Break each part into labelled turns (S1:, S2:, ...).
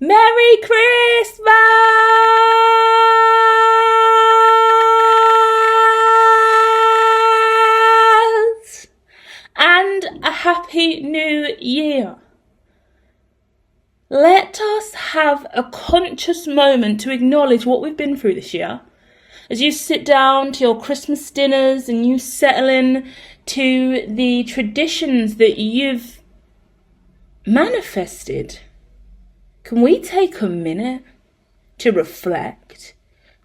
S1: Merry Christmas! And a Happy New Year. Let us have a conscious moment to acknowledge what we've been through this year. As you sit down to your Christmas dinners and you settle in to the traditions that you've manifested, can we take a minute to reflect,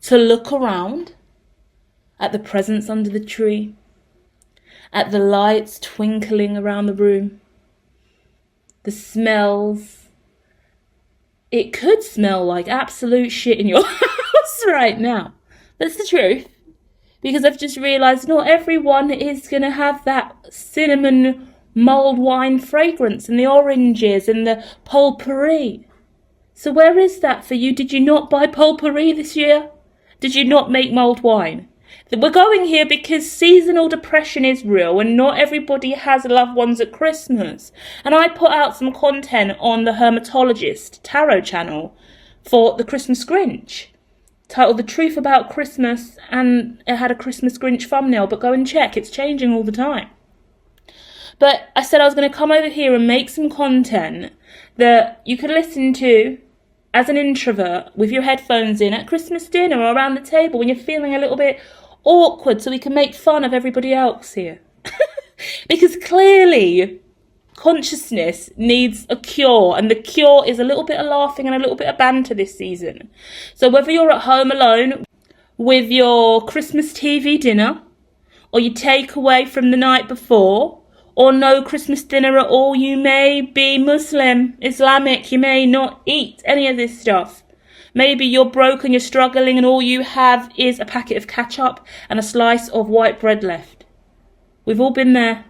S1: to look around at the presents under the tree, at the lights twinkling around the room, the smells? It could smell like absolute shit in your house right now. That's the truth. Because I've just realised not everyone is going to have that cinnamon mulled wine fragrance and the oranges and the potpourri. So where is that for you? Did you not buy potpourri this year? Did you not make mulled wine? We're going here because seasonal depression is real and not everybody has loved ones at Christmas. And I put out some content on the Hermitologist tarot channel for the Christmas Grinch, titled The Truth About Christmas, and it had a Christmas Grinch thumbnail, but go and check, it's changing all the time. But I said I was going to come over here and make some content that you could listen to as an introvert with your headphones in at Christmas dinner or around the table when you're feeling a little bit awkward, so we can make fun of everybody else here. Because clearly consciousness needs a cure, and the cure is a little bit of laughing and a little bit of banter this season. So whether you're at home alone with your Christmas TV dinner, or your takeaway from the night before, or no Christmas dinner at all, you may be Muslim, Islamic, you may not eat any of this stuff. Maybe you're broke and you're struggling and all you have is a packet of ketchup and a slice of white bread left. We've all been there.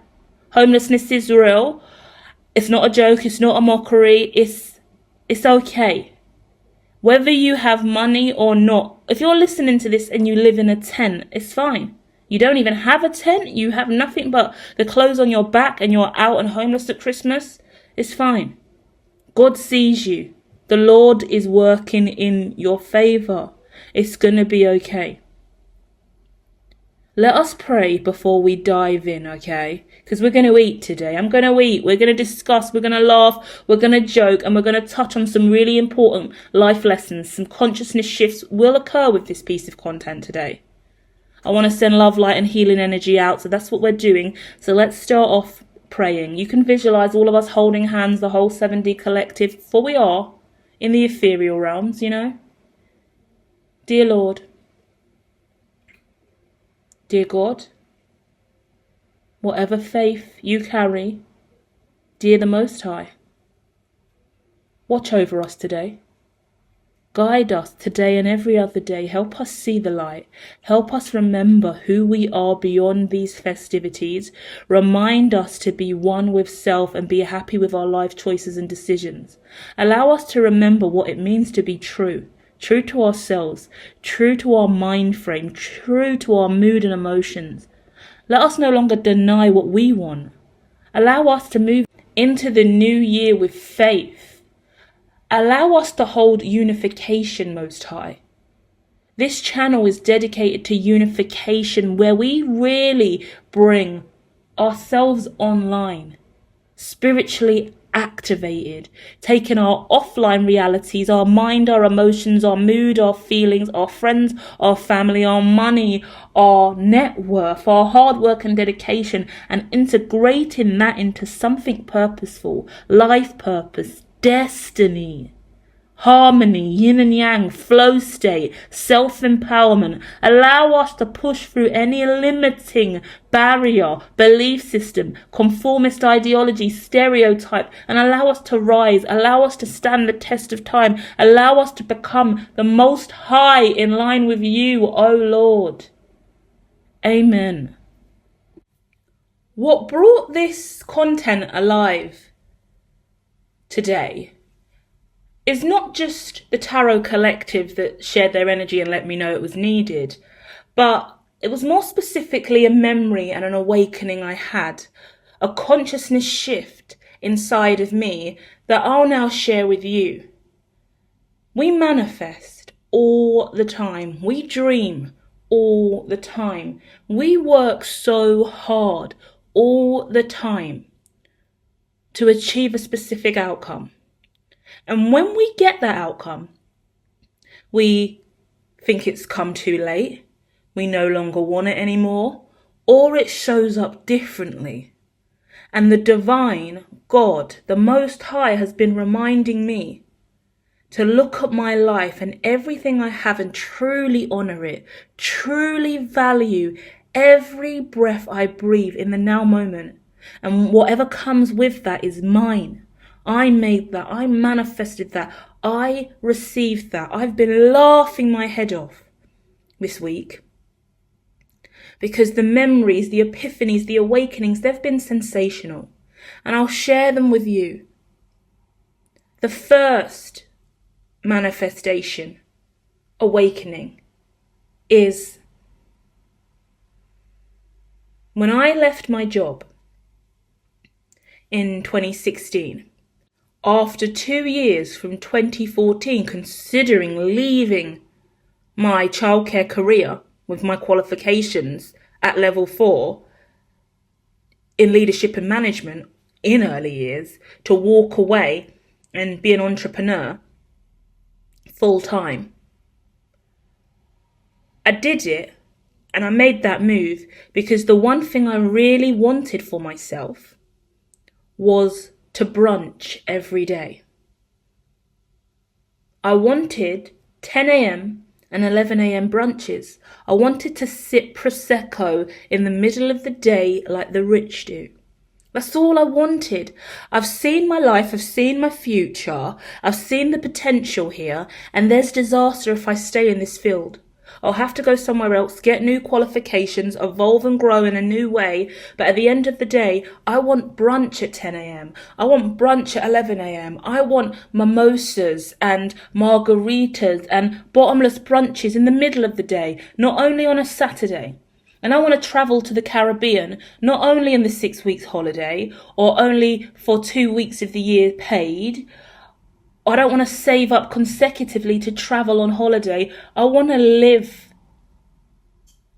S1: Homelessness is real. It's not a joke, it's not a mockery, it's okay. Whether you have money or not, if you're listening to this and you live in a tent, it's fine. You don't even have a tent, you have nothing but the clothes on your back and you're out and homeless at Christmas, it's fine. God sees you. The Lord is working in your favour. It's going to be okay. Let us pray before we dive in, okay? Because we're going to eat today. I'm going to eat. We're going to discuss. We're going to laugh. We're going to joke. And we're going to touch on some really important life lessons. Some consciousness shifts will occur with this piece of content today. I want to send love, light and healing energy out. So that's what we're doing. So let's start off praying. You can visualise all of us holding hands, the whole 7D collective, for we are in the ethereal realms, you know. Dear Lord, dear God, whatever faith you carry, dear the Most High, watch over us today. Guide us today and every other day. Help us see the light. Help us remember who we are beyond these festivities. Remind us to be one with self and be happy with our life choices and decisions. Allow us to remember what it means to be true. True to ourselves, true to our mind frame, true to our mood and emotions. Let us no longer deny what we want. Allow us to move into the new year with faith. Allow us to hold unification, Most High. This channel is dedicated to unification, where we really bring ourselves online, spiritually activated, taking our offline realities, our mind, our emotions, our mood, our feelings, our friends, our family, our money, our net worth, our hard work and dedication, and integrating that into something purposeful, life purpose, destiny, harmony, yin and yang, flow state, self-empowerment. Allow us to push through any limiting barrier, belief system, conformist ideology, stereotype, and allow us to rise, allow us to stand the test of time, allow us to become the Most High in line with you, O Lord. Amen. What brought this content alive today is not just the Tarot Collective that shared their energy and let me know it was needed, but it was more specifically a memory and an awakening I had, a consciousness shift inside of me that I'll now share with you. We manifest all the time. We dream all the time. We work so hard all the time to achieve a specific outcome. And when we get that outcome, we think it's come too late, we no longer want it anymore, or it shows up differently. And the divine God, the Most High, has been reminding me to look at my life and everything I have and truly honor it, truly value every breath I breathe in the now moment. And whatever comes with that is mine. I made that. I manifested that. I received that. I've been laughing my head off this week because the memories, the epiphanies, the awakenings, they've been sensational. And I'll share them with you. The first manifestation, awakening, is when I left my job in 2016, after 2 years from 2014, considering leaving my childcare career with my qualifications at level 4 in leadership and management in early years, to walk away and be an entrepreneur full time. I did it, and I made that move because the one thing I really wanted for myself was to brunch every day. I wanted 10 a.m. and 11 a.m. brunches. I wanted to sip Prosecco in the middle of the day like the rich do. That's all I wanted. I've seen my life, I've seen my future, I've seen the potential here, and there's disaster if I stay in this field. I'll have to go somewhere else, get new qualifications, evolve and grow in a new way. But at the end of the day, I want brunch at 10 a.m. I want brunch at 11 a.m. I want mimosas and margaritas and bottomless brunches in the middle of the day, not only on a Saturday. And I want to travel to the Caribbean, not only in the 6 weeks holiday or only for 2 weeks of the year paid. I don't want to save up consecutively to travel on holiday. I want to live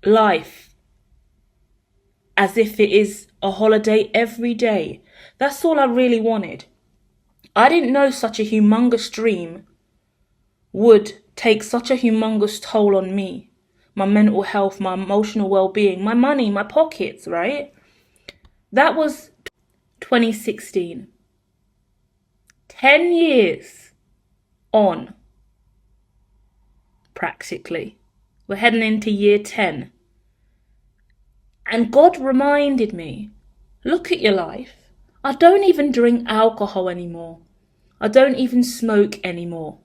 S1: life as if it is a holiday every day. That's all I really wanted. I didn't know such a humongous dream would take such a humongous toll on me. My mental health, my emotional well-being, my money, my pockets, right? That was 2016. 10 years on, practically. We're heading into year 10. And God reminded me, look at your life. I don't even drink alcohol anymore. I don't even smoke anymore.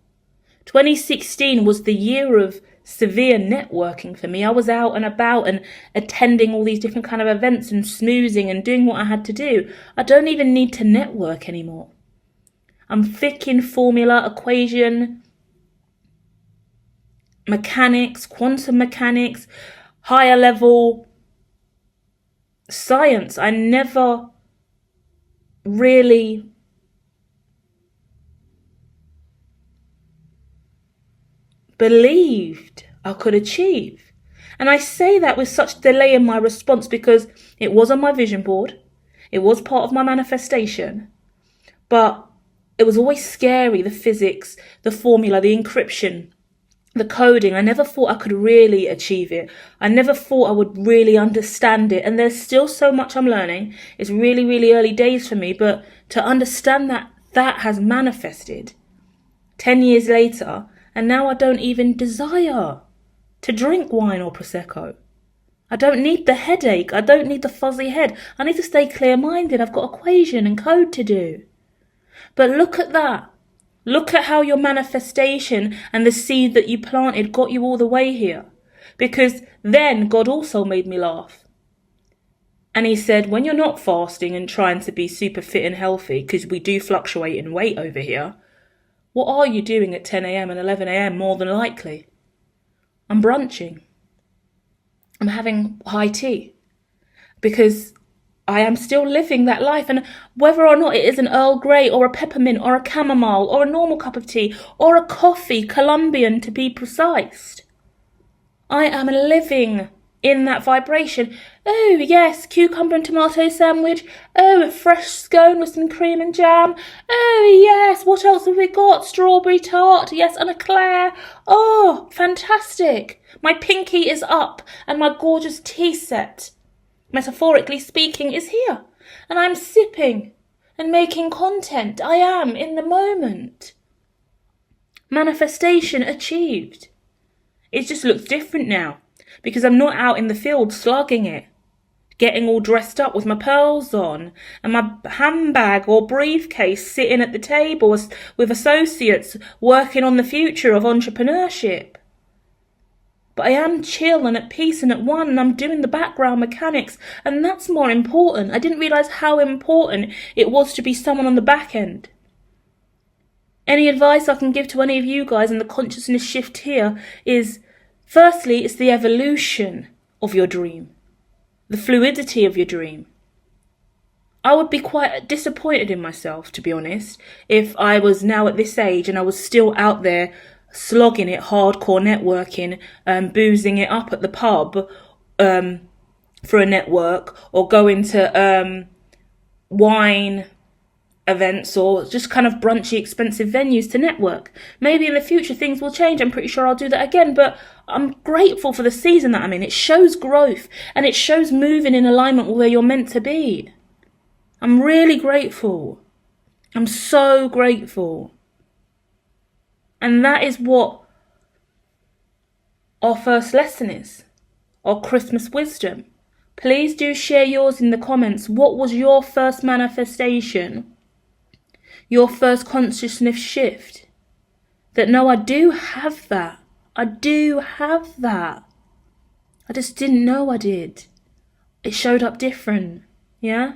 S1: 2016 was the year of severe networking for me. I was out and about and attending all these different kind of events and smoozing and doing what I had to do. I don't even need to network anymore. I'm thick in formula, equation, mechanics, quantum mechanics, higher level science. I never really believed I could achieve. And I say that with such delay in my response because it was on my vision board. It was part of my manifestation. But it was always scary, the physics, the formula, the encryption, the coding. I never thought I could really achieve it. I never thought I would really understand it. And there's still so much I'm learning. It's really, really early days for me. But to understand that that has manifested 10 years later, and now I don't even desire to drink wine or Prosecco. I don't need the headache. I don't need the fuzzy head. I need to stay clear-minded. I've got equation and code to do. But look at that. Look at how your manifestation and the seed that you planted got you all the way here. Because then God also made me laugh. And he said, when you're not fasting and trying to be super fit and healthy, because we do fluctuate in weight over here, what are you doing at 10 a.m. and 11 a.m. more than likely? I'm brunching. I'm having high tea. Because I am still living that life. And whether or not it is an Earl Grey or a peppermint or a chamomile or a normal cup of tea or a coffee, Colombian to be precise, I am living in that vibration. Oh yes, cucumber and tomato sandwich. Oh, a fresh scone with some cream and jam. Oh yes, what else have we got? Strawberry tart, yes, and a Claire. Oh, fantastic. My pinky is up and my gorgeous tea set, metaphorically speaking, is here. And I'm sipping and making content. I am in the moment. Manifestation achieved. It just looks different now because I'm not out in the field slugging it, getting all dressed up with my pearls on and my handbag or briefcase sitting at the table with associates working on the future of entrepreneurship. But I am chill and at peace and at one, and I'm doing the background mechanics, and that's more important. I didn't realise how important it was to be someone on the back end. Any advice I can give to any of you guys in the consciousness shift here is, firstly, it's the evolution of your dream, the fluidity of your dream. I would be quite disappointed in myself, to be honest, if I was now at this age and I was still out there slogging it, hardcore networking, boozing it up at the pub for a network, or going to wine events or just kind of brunchy, expensive venues to network. Maybe in the future things will change. I'm pretty sure I'll do that again, but I'm grateful for the season that I'm in. It shows growth and it shows moving in alignment with where you're meant to be. I'm really grateful. I'm so grateful. And that is what our first lesson is, our Christmas wisdom. Please do share yours in the comments. What was your first manifestation? Your first consciousness shift? That no, I do have that. I do have that. I just didn't know I did. It showed up different. Yeah?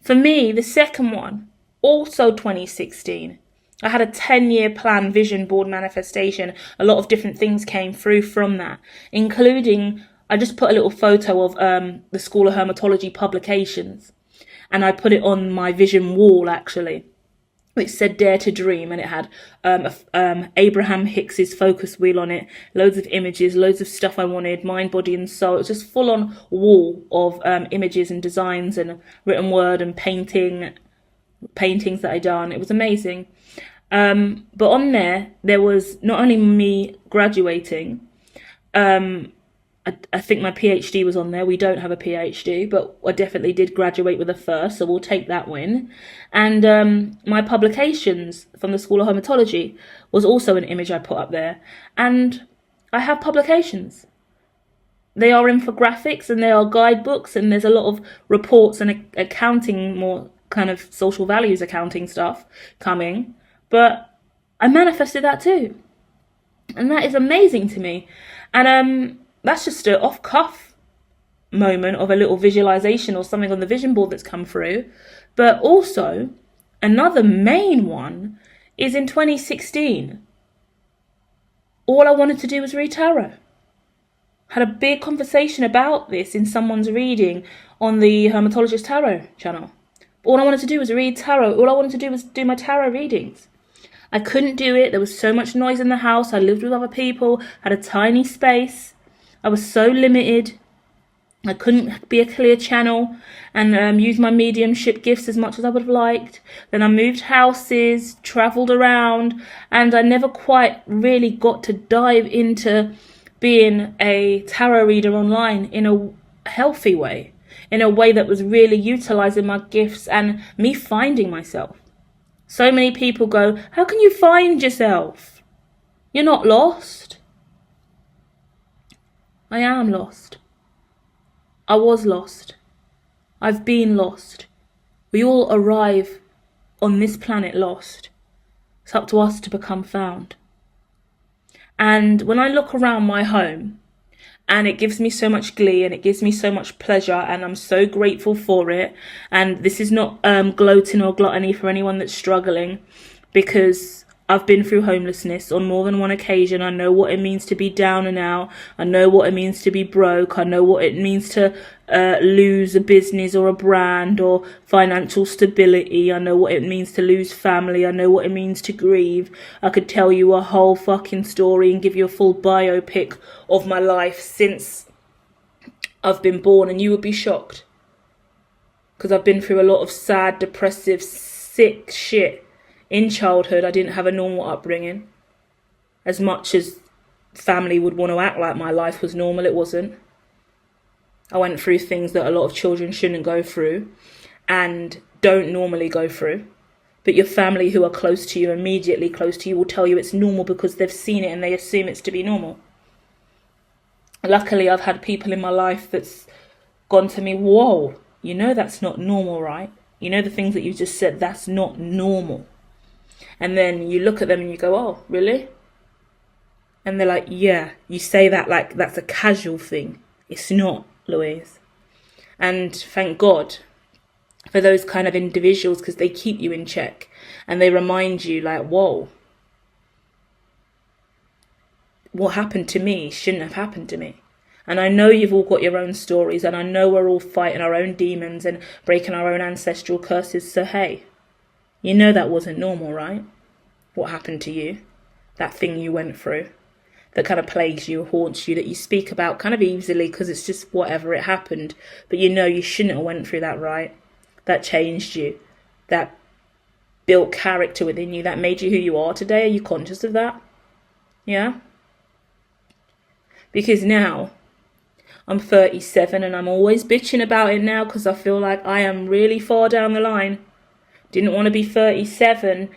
S1: For me, the second one, also 2016. I had a 10-year plan, vision board, manifestation. A lot of different things came through from that, including, I just put a little photo of the School of Hermitology publications, and I put it on my vision wall, actually, which said Dare to Dream, and it had Abraham Hicks's focus wheel on it, loads of images, loads of stuff I wanted, mind, body and soul. It was just full-on wall of images and designs and written word and paintings that I'd done. It was amazing. But on there was not only me graduating, I think my PhD was on there. We don't have a PhD, but I definitely did graduate with a first, so we'll take that win. And my publications from the School of Hermitology was also an image I put up there. And I have publications. They are infographics and they are guidebooks, and there's a lot of reports and accounting, more kind of social values accounting stuff coming. But I manifested that too. And that is amazing to me. And that's just an off-cuff moment of a little visualization or something on the vision board that's come through. But also, another main one is in 2016. All I wanted to do was read tarot. Had a big conversation about this in someone's reading on the Hermitologist Tarot channel. All I wanted to do was read tarot. All I wanted to do was do my tarot readings. I couldn't do it. There was so much noise in the house. I lived with other people, had a tiny space. I was so limited. I couldn't be a clear channel and use my mediumship gifts as much as I would have liked. Then I moved houses, travelled around, and I never quite really got to dive into being a tarot reader online in a healthy way, in a way that was really utilising my gifts and me finding myself. So many people go, how can you find yourself? You're not lost. I am lost. I was lost. I've been lost. We all arrive on this planet lost. It's up to us to become found. And when I look around my home, and it gives me so much glee and it gives me so much pleasure, and I'm so grateful for it. And this is not gloating or gluttony for anyone that's struggling, because I've been through homelessness on more than one occasion. I know what it means to be down and out. I know what it means to be broke. I know what it means to lose a business or a brand or financial stability. I know what it means to lose family. I know what it means to grieve. I could tell you a whole fucking story and give you a full biopic of my life since I've been born, and you would be shocked. Because I've been through a lot of sad, depressive, sick shit. In childhood, I didn't have a normal upbringing. As much as family would want to act like my life was normal, it wasn't. I went through things that a lot of children shouldn't go through and don't normally go through. But your family who are close to you, immediately close to you, will tell you it's normal because they've seen it and they assume it's to be normal. Luckily, I've had people in my life that's gone to me, whoa, you know that's not normal, right? You know the things that you just said, that's not normal. And then you look at them and you go, oh, really? And they're like, yeah, you say that like that's a casual thing. It's not, Louise. And thank God for those kind of individuals, because they keep you in check and they remind you like, whoa, what happened to me shouldn't have happened to me. And I know you've all got your own stories, and I know we're all fighting our own demons and breaking our own ancestral curses. So hey, you know that wasn't normal, right? What happened to you? That thing you went through that kind of plagues you, haunts you, that you speak about kind of easily because it's just whatever, it happened. But you know you shouldn't have went through that, right? That changed you. That built character within you. That made you who you are today. Are you conscious of that? Yeah? Because now I'm 37 and I'm always bitching about it now because I feel like I am really far down the line. Didn't want to be 37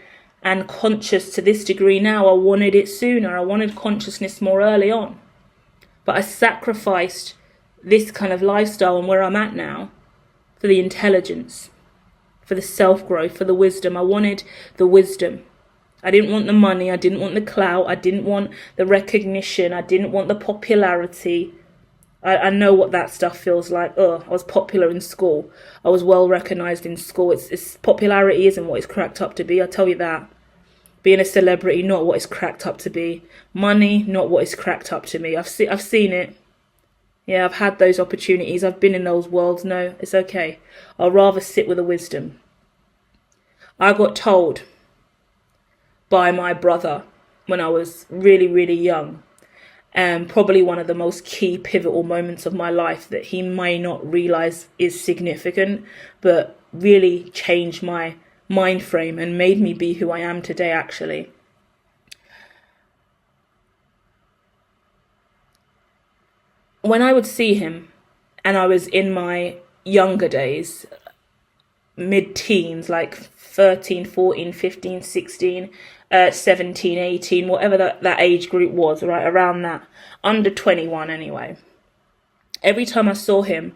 S1: and conscious to this degree now. I wanted it sooner. I wanted consciousness more early on. But I sacrificed this kind of lifestyle and where I'm at now for the intelligence, for the self-growth, for the wisdom. I wanted the wisdom. I didn't want the money. I didn't want the clout. I didn't want the recognition. I didn't want the popularity. I know what that stuff feels like. I was popular in school. I was well recognised in school. It's popularity isn't what it's cracked up to be, I'll tell you that. Being a celebrity, not what it's cracked up to be. Money, not what it's cracked up to me. I've seen it. Yeah, I've had those opportunities. I've been in those worlds. No, it's okay. I'll rather sit with the wisdom. I got told by my brother when I was really, really young, probably one of the most key pivotal moments of my life that he may not realise is significant, but really changed my mind frame and made me be who I am today, actually. When I would see him, and I was in my younger days, mid-teens, like 13, 14, 15, 16, 17, 18, whatever that age group was, right, around that, under 21 anyway. Every time I saw him,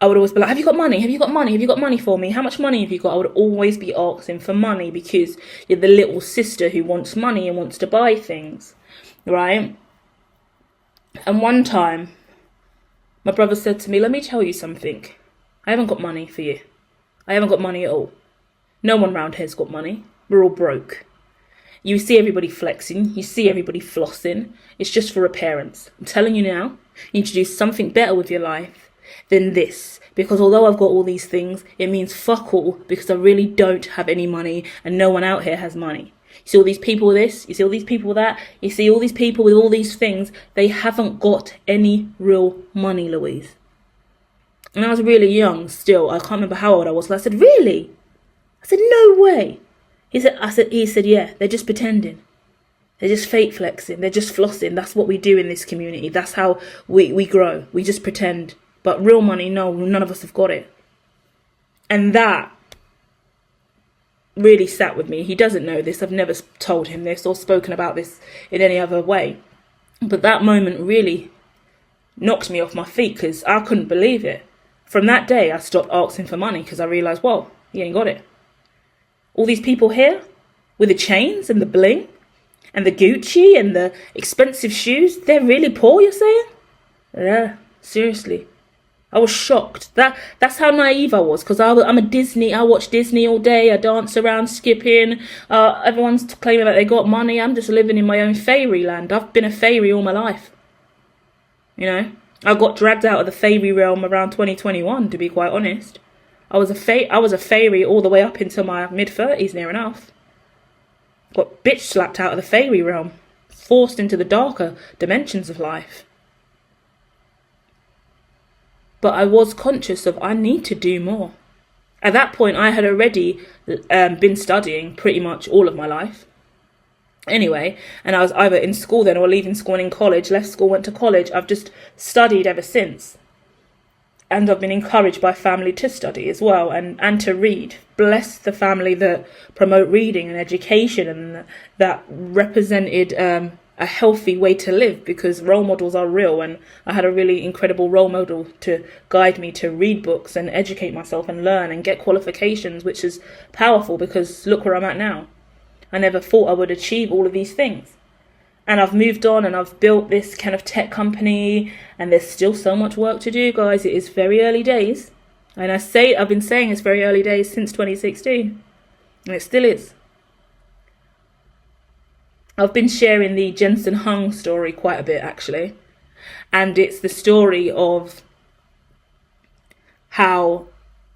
S1: I would always be like, have you got money? Have you got money? Have you got money for me? How much money have you got? I would always be asking for money because you're the little sister who wants money and wants to buy things, right? And one time, my brother said to me, let me tell you something. I haven't got money for you. I haven't got money at all. No one round here's got money. We're all broke. You see everybody flexing. You see everybody flossing. It's just for appearance. I'm telling you now, you need to do something better with your life than this. Because although I've got all these things, it means fuck all because I really don't have any money and no one out here has money. You see all these people with this, you see all these people with that, you see all these people with all these things, they haven't got any real money, Louise. And I was really young still. I can't remember how old I was. I said, really? I said, no way. He said, yeah, they're just pretending. They're just fake flexing. They're just flossing. That's what we do in this community. That's how we grow. We just pretend. But real money, no, none of us have got it. And that really sat with me. He doesn't know this. I've never told him this or spoken about this in any other way. But that moment really knocked me off my feet because I couldn't believe it. From that day, I stopped asking for money because I realised, whoa, he ain't got it. All these people here with the chains and the bling and the Gucci and the expensive shoes, they're really poor, you're saying? Yeah, seriously. I was shocked. That's how naive I was, because I'm a Disney. I watch Disney all day. I dance around skipping. Everyone's claiming that they got money. I'm just living in my own fairyland. I've been a fairy all my life. You know, I got dragged out of the fairy realm around 2021. To be quite honest, I was a fairy all the way up until my mid-30s, near enough. Got bitch slapped out of the fairy realm, forced into the darker dimensions of life. But I was conscious of, I need to do more. At that point, I had already been studying pretty much all of my life. Anyway, and I was either in school then or leaving school and in college, left school, went to college. I've just studied ever since. And I've been encouraged by family to study as well and to read. Bless the family that promote reading and education and that represented a healthy way to live, because role models are real, and I had a really incredible role model to guide me to read books and educate myself and learn and get qualifications, which is powerful because look where I'm at now. I never thought I would achieve all of these things. And I've moved on and I've built this kind of tech company, and there's still so much work to do, guys. It is very early days. And I've been saying it's very early days since 2016. And it still is. I've been sharing the Jensen Hung story quite a bit, actually. And it's the story of how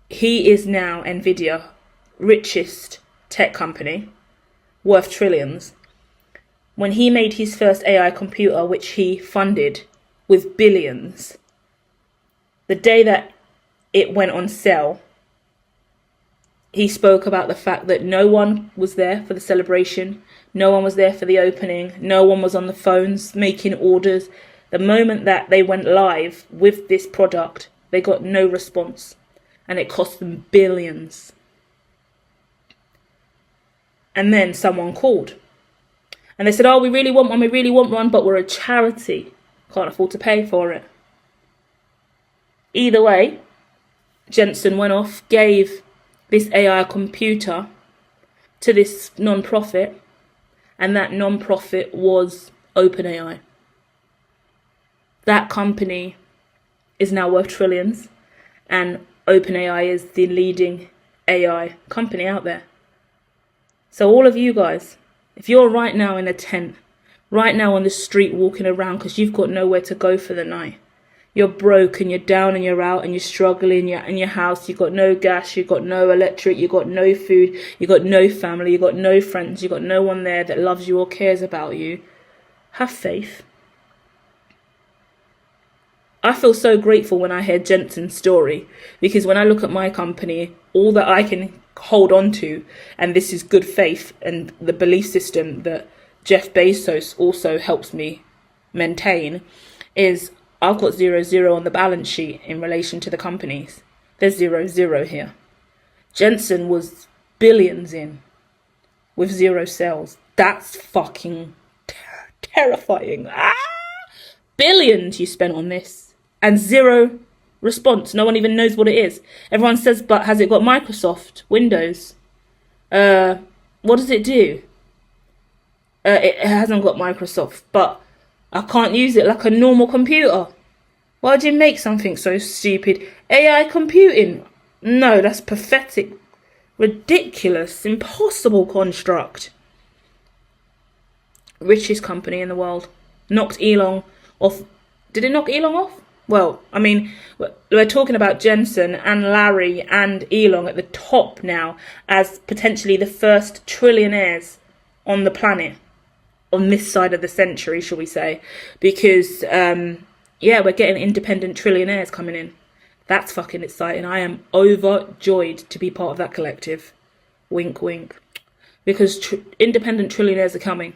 S1: he is now NVIDIA, richest tech company, worth trillions. When he made his first AI computer, which he funded with billions, the day that it went on sale, he spoke about the fact that no one was there for the celebration. No one was there for the opening. No one was on the phones making orders. The moment that they went live with this product, they got no response. And it cost them billions. And then someone called. And they said, oh, we really want one, but we're a charity. Can't afford to pay for it. Either way, Jensen went off, gave this AI computer to this non-profit, and that non-profit was OpenAI. That company is now worth trillions, and OpenAI is the leading AI company out there. So all of you guys, if you're right now in a tent, right now on the street walking around because you've got nowhere to go for the night, you're broke and you're down and you're out and you're struggling, you're in your house, you've got no gas, you've got no electric, you've got no food, you've got no family, you've got no friends, you've got no one there that loves you or cares about you, have faith. I feel so grateful when I hear Jensen's story, because when I look at my company, all that I can hold on to, and this is good faith and the belief system that Jeff Bezos also helps me maintain, is I've got 0 on the balance sheet in relation to the companies. There's 0 here. Jensen was billions in with 0 sales. That's fucking terrifying. Billions you spent on this and 0 response. No one even knows what it is. Everyone says, but has it got Microsoft Windows? What does it do? It hasn't got Microsoft, but I can't use it like a normal computer. Why would you make something so stupid? AI computing? No, that's pathetic, ridiculous, impossible construct. Richest company in the world. Knocked Elon off. Did it knock Elon off? Well, I mean, we're talking about Jensen and Larry and Elon at the top now as potentially the first trillionaires on the planet. On this side of the century, shall we say. Because, we're getting independent trillionaires coming in. That's fucking exciting. I am overjoyed to be part of that collective. Wink, wink. Because independent trillionaires are coming.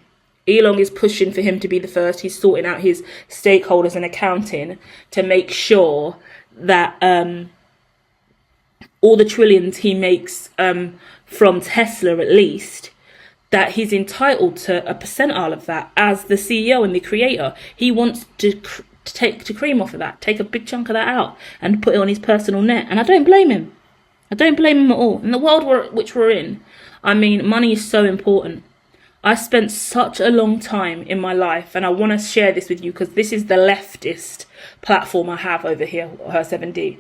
S1: Elon is pushing for him to be the first. He's sorting out his stakeholders and accounting to make sure that all the trillions he makes from Tesla, at least, that he's entitled to a percentile of that as the CEO and the creator. He wants to take the cream off of that, take a big chunk of that out and put it on his personal net. And I don't blame him. I don't blame him at all. In the world which we're in, I mean, money is so important. I spent such a long time in my life, and I want to share this with you because this is the leftist platform I have over here, her 7D.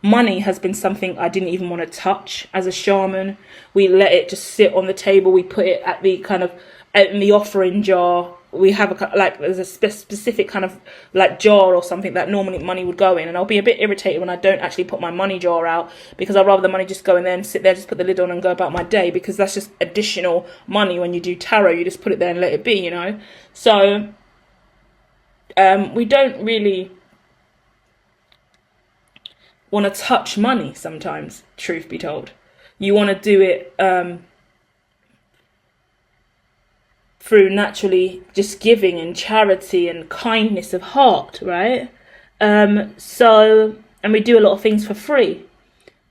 S1: Money has been something I didn't even want to touch as a shaman. We let it just sit on the table. We put it at the kind of in the offering jar. We have there's a specific kind of like jar or something that normally money would go in, and I'll be a bit irritated when I don't actually put my money jar out, because I'd rather the money just go in there and sit there, just put the lid on and go about my day, because that's just additional money. When you do tarot, you just put it there and let it be, so we don't really want to touch money sometimes, truth be told. You want to do it through naturally just giving and charity and kindness of heart, right? And we do a lot of things for free.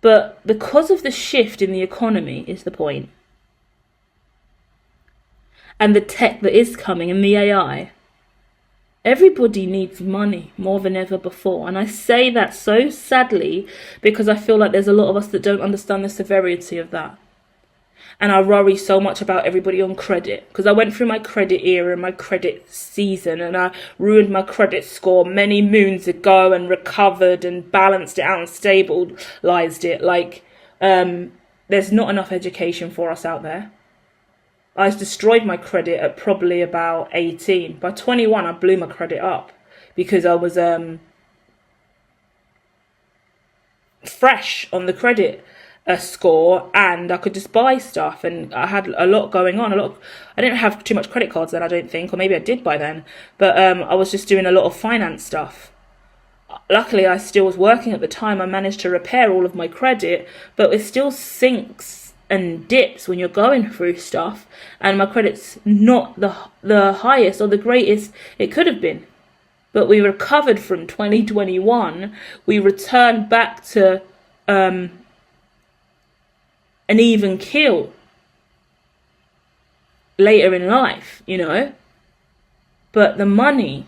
S1: But because of the shift in the economy is the point, and the tech that is coming and the AI, everybody needs money more than ever before. And I say that so sadly because I feel like there's a lot of us that don't understand the severity of that. And I worry so much about everybody on credit, because I went through my credit era and my credit season, and I ruined my credit score many moons ago and recovered and balanced it out and stabilized it. There's not enough education for us out there. I destroyed my credit at probably about 18. By 21, I blew my credit up because I was fresh on the credit score, and I could just buy stuff, and I had a lot going on. I didn't have too much credit cards then, I don't think, or maybe I did by then, but I was just doing a lot of finance stuff. Luckily, I still was working at the time. I managed to repair all of my credit, but it still sinks and dips when you're going through stuff, and my credit's not the highest or the greatest it could have been. But we recovered from 2021. We returned back to an even keel later in life, But the money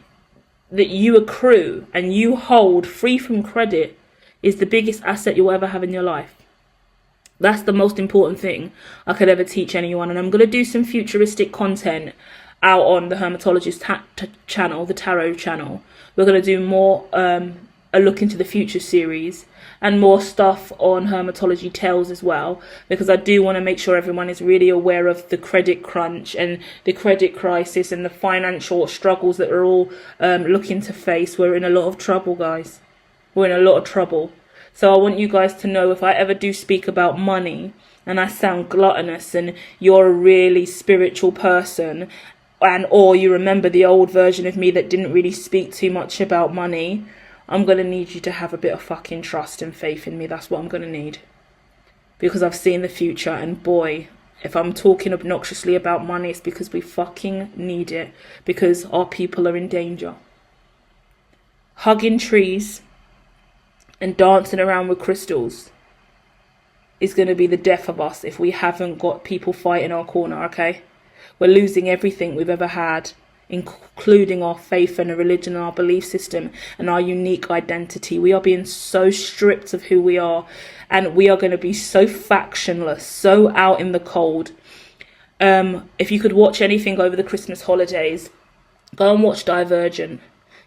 S1: that you accrue and you hold free from credit is the biggest asset you'll ever have in your life. That's the most important thing I could ever teach anyone. And I'm going to do some futuristic content out on the Hermitologist channel, the tarot channel. We're going to do more a look into the future series, and more stuff on Hermitology Tales as well, because I do want to make sure everyone is really aware of the credit crunch and the credit crisis and the financial struggles that we're all looking to face. We're in a lot of trouble, guys. We're in a lot of trouble. So I want you guys to know, if I ever do speak about money and I sound gluttonous and you're a really spiritual person, or you remember the old version of me that didn't really speak too much about money, I'm going to need you to have a bit of fucking trust and faith in me. That's what I'm going to need. Because I've seen the future, and boy, if I'm talking obnoxiously about money, it's because we fucking need it. Because our people are in danger. Hugging trees and dancing around with crystals is going to be the death of us if we haven't got people fighting our corner, okay? We're losing everything we've ever had, including our faith and a religion and our belief system and our unique identity. We are being so stripped of who we are, and we are going to be so factionless, so out in the cold. If you could watch anything over the Christmas holidays, go and watch Divergent.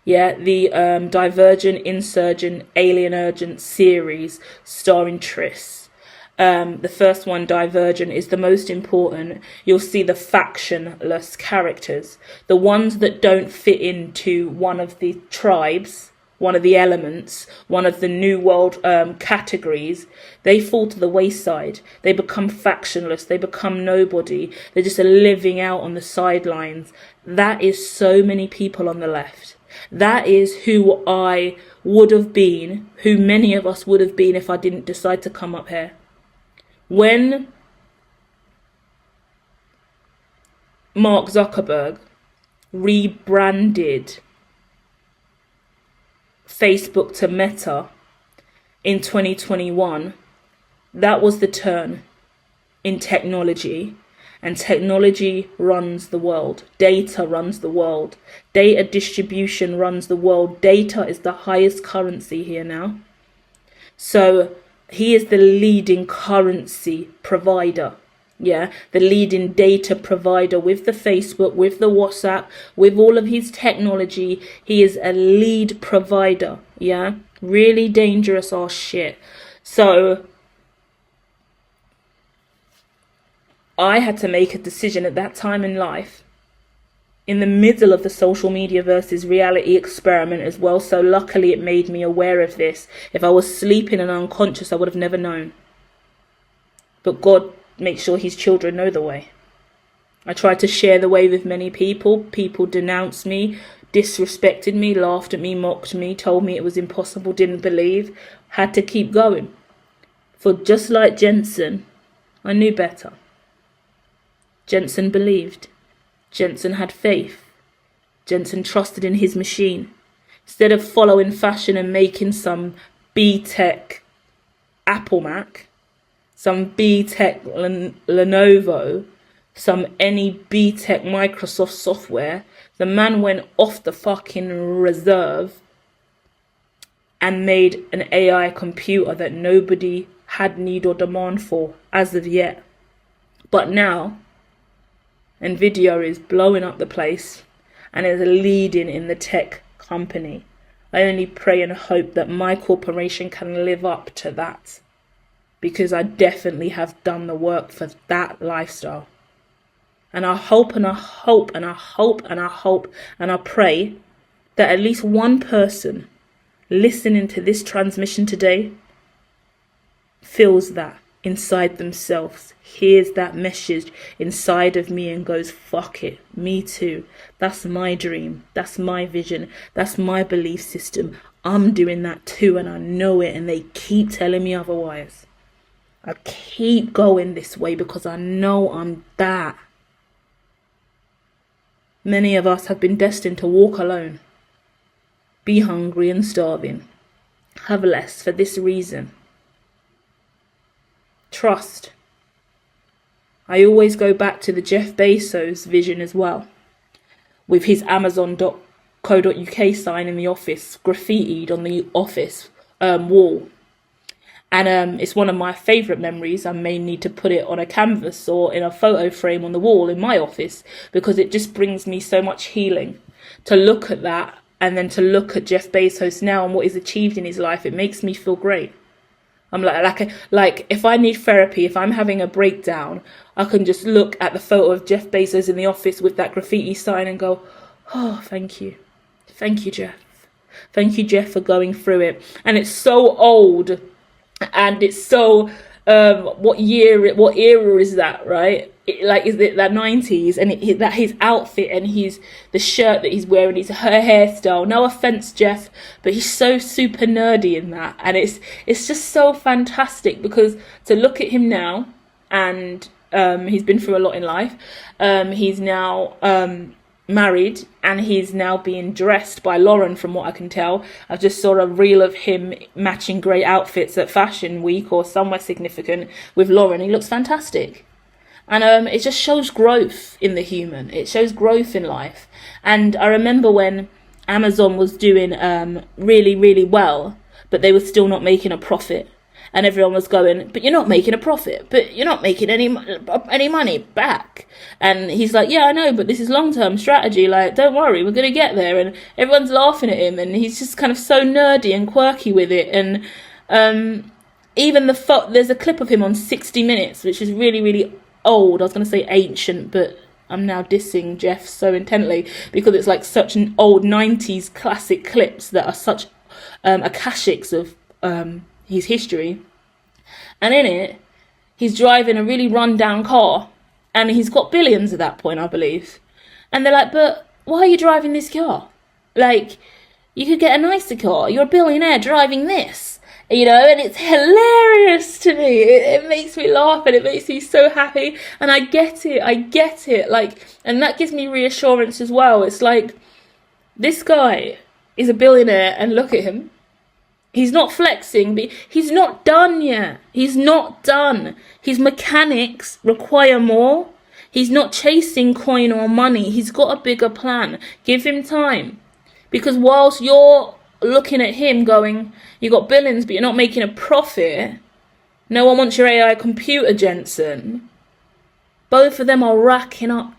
S1: Yeah, the Divergent, Insurgent, Alien Urgent series starring Triss. The first one, Divergent, is the most important. You'll see the factionless characters, the ones that don't fit into one of the tribes, one of the elements, one of the New World categories. They fall to the wayside. They become factionless. They become nobody. They're just living out on the sidelines. That is so many people on the left. That is who I would have been, who many of us would have been if I didn't decide to come up here. When Mark Zuckerberg rebranded Facebook to Meta in 2021, that was the turn in technology. And technology runs the world. Data runs the world. Data distribution runs the world. Data is the highest currency here now. So he is the leading currency provider Yeah, the leading data provider with the Facebook, with the WhatsApp, with all of his technology. He is a lead provider. Yeah, really dangerous ass shit. So I had to make a decision at that time in life, in the middle of the social media versus reality experiment as well. So luckily it made me aware of this. If I was sleeping and unconscious, I would have never known. But God makes sure his children know the way. I tried to share the way with many people. People denounced me, disrespected me, laughed at me, mocked me, told me it was impossible, didn't believe. Had to keep going. For just like Jensen, I knew better. Jensen believed. Jensen had faith. Jensen trusted in his machine. Instead of following fashion and making some B-Tech Apple Mac, some B-Tech Lenovo, some any B-Tech Microsoft software, the man went off the fucking reserve and made an AI computer that nobody had need or demand for as of yet. But now, NVIDIA is blowing up the place and is leading in the tech company. I only pray and hope that my corporation can live up to that, because I definitely have done the work for that lifestyle. And I hope and I hope and I hope and I hope and I pray that at least one person listening to this transmission today feels that inside themselves, hears that message inside of me and goes, fuck it, me too. That's my dream. That's my vision. That's my belief system. I'm doing that too, and I know it, and they keep telling me otherwise. I keep going this way because I know I'm that. Many of us have been destined to walk alone, be hungry and starving, have less for this reason. Trust. I always go back to the Jeff Bezos vision as well, with his Amazon.co.uk sign in the office, graffitied on the office wall. And it's one of my favourite memories. I may need to put it on a canvas or in a photo frame on the wall in my office, because it just brings me so much healing to look at that, and then to look at Jeff Bezos now and what he's achieved in his life. It makes me feel great. I'm like if I need therapy, if I'm having a breakdown, I can just look at the photo of Jeff Bezos in the office with that graffiti sign and go, oh, thank you. Thank you, Jeff. Thank you, Jeff, for going through it. And it's so old, and it's so, what era is that, right? Is it that 90s? And that his outfit and the shirt that he's wearing, his hairstyle. No offense, Jeff, but he's so super nerdy in that, and it's just so fantastic, because to look at him now, and he's been through a lot in life. He's now married, and he's now being dressed by Lauren, from what I can tell. I just saw a reel of him matching grey outfits at Fashion Week or somewhere significant with Lauren. He looks fantastic. And it just shows growth in the human. It shows growth in life. And I remember when Amazon was doing really, really well, but they were still not making a profit. And everyone was going, but you're not making a profit, but you're not making any money back. And he's like, yeah, I know, but this is long-term strategy. Like, don't worry, we're going to get there. And everyone's laughing at him, and he's just kind of so nerdy and quirky with it. And even there's a clip of him on 60 Minutes, which is really, really old. I was going to say ancient, but I'm now dissing Jeff so intently, because it's like such an old 90s classic clips that are such akashics of his history. And in it, he's driving a really run-down car, and he's got billions at that point, I believe. And they're like, but why are you driving this car? Like, you could get a nicer car. You're a billionaire driving this. You know, and it's hilarious to me. It makes me laugh, and it makes me so happy. And I get it. Like, and that gives me reassurance as well. It's like, this guy is a billionaire, and look at him. He's not flexing, but he's not done yet. He's not done. His mechanics require more. He's not chasing coin or money. He's got a bigger plan. Give him time. Because whilst you're looking at him going, you got billions, but you're not making a profit. No one wants your AI computer, Jensen. Both of them are racking up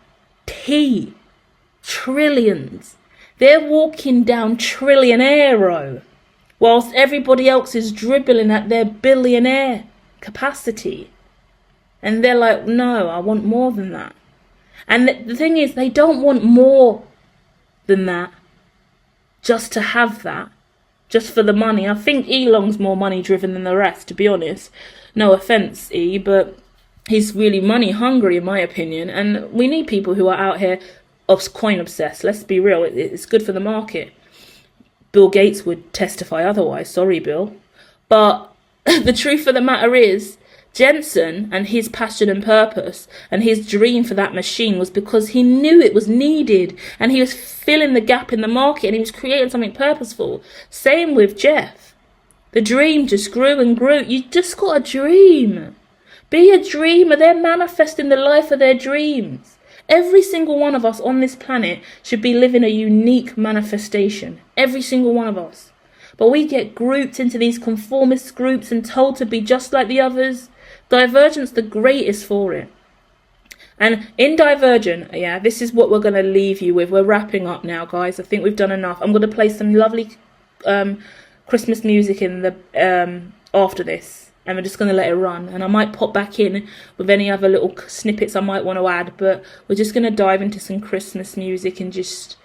S1: trillions. They're walking down trillionaire row, whilst everybody else is dribbling at their billionaire capacity. And they're like, no, I want more than that. And the thing is, they don't want more than that just to have that, just for the money. I think Elon's more money driven than the rest, to be honest. No offence, E, but he's really money hungry in my opinion. And we need people who are out here coin obsessed. Let's be real, it's good for the market. Bill Gates would testify otherwise. Sorry, Bill. But the truth of the matter is, Jensen and his passion and purpose and his dream for that machine was because he knew it was needed, and he was filling the gap in the market, and he was creating something purposeful. Same with Jeff. The dream just grew and grew. You just got a dream. Be a dreamer. They're manifesting the life of their dreams. Every single one of us on this planet should be living a unique manifestation. Every single one of us. But we get grouped into these conformist groups and told to be just like the others. Divergent's the greatest for it. And in Divergent, yeah, this is what we're going to leave you with. We're wrapping up now, guys. I think we've done enough. I'm going to play some lovely Christmas music in the after this. And we're just going to let it run. And I might pop back in with any other little snippets I might want to add. But we're just going to dive into some Christmas music and just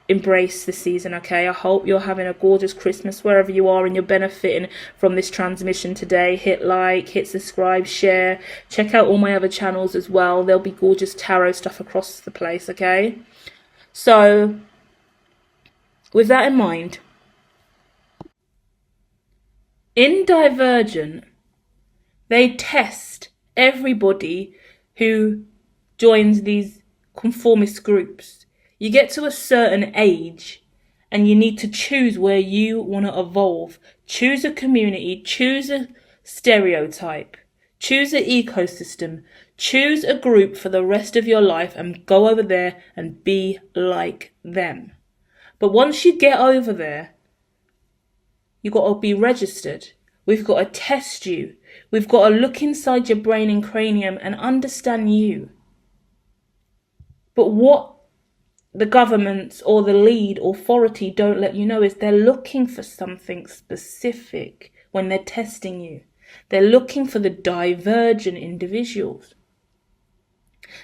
S1: embrace the season, okay? I hope you're having a gorgeous Christmas wherever you are and you're benefiting from this transmission today. Hit like, hit subscribe, share. Check out all my other channels as well. There'll be gorgeous tarot stuff across the place, okay? So, with that in mind, in Divergent, they test everybody who joins these conformist groups. You get to a certain age and you need to choose where you want to evolve. Choose a community, choose a stereotype, choose an ecosystem, choose a group for the rest of your life and go over there and be like them. But once you get over there, you've got to be registered. We've got to test you. We've got to look inside your brain and cranium and understand you. But what the governments or the lead authority don't let you know is they're looking for something specific when they're testing you. They're looking for the divergent individuals.